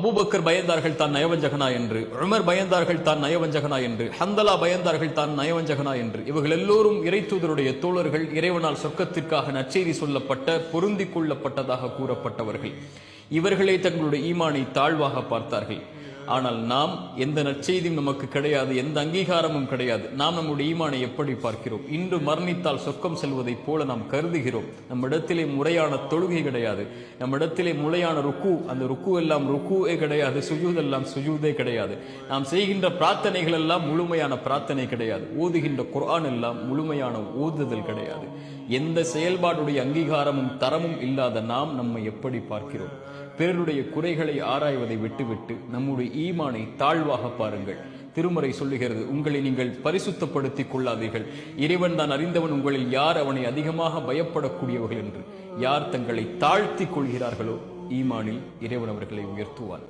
Abu Bakr பயந்தார்கள் தான் நயவஞ்சகனா என்று, உமர் பயந்தார்கள் தான் நயவஞ்சகனா என்று, ஹந்தலா பயந்தார்கள் தான் நயவஞ்சகனா என்று. இவர்கள் எல்லோரும் இறை தூதருடைய தோழர்கள், இறைவனால் சொர்க்கத்திற்காக நற்செய்தி சொல்லப்பட்ட பொருந்திக் கொள்ளப்பட்டதாக கூறப்பட்டவர்கள். இவர்களே தங்களுடைய ஈமானை தாழ்வாக பார்த்தார்கள். ஆனால் நாம் எந்த நற்செய்தியும் நமக்கு கிடையாது, எந்த அங்கீகாரமும் கிடையாது. நாம் நம்முடைய ஈமானை எப்படி பார்க்கிறோம்? இன்று மரணித்தால் சொர்க்கம் செல்வதைப் போல நாம் கருதுகிறோம். நம்மிடத்திலே முறையான தொழுகை கிடையாது, நம்மிடத்திலே முறையான ருக்கு, அந்த ருக்கு எல்லாம் ருக்குவே கிடையாது, சுஜூத் எல்லாம் சுஜூதே கிடையாது. நாம் செய்கின்ற பிரார்த்தனைகள் எல்லாம் முழுமையான பிரார்த்தனை கிடையாது, ஓதுகின்ற குர்ஆன் எல்லாம் முழுமையான ஓதுதல் கிடையாது. எந்த செயல்பாடுடைய அங்கீகாரமும் தரமும் இல்லாத நாம் நம்மை எப்படி பார்க்கிறோம்? பிறருடைய குறைகளை ஆராய்வதை விட்டுவிட்டு நம்முடைய ஈமானை தாழ்வாக பாருங்கள். திருமறை சொல்லுகிறது, உங்களை நீங்கள் பரிசுத்தப்படுத்திக் கொள்ளாதீர்கள், இறைவன் தான் அறிந்தவன் உங்களில் யார் அவனை அதிகமாக பயப்படக்கூடியவர்கள் என்று. யார் தங்களை தாழ்த்திக் கொள்கிறார்களோ ஈமானில் இறைவன் அவர்களை உயர்த்துவார்.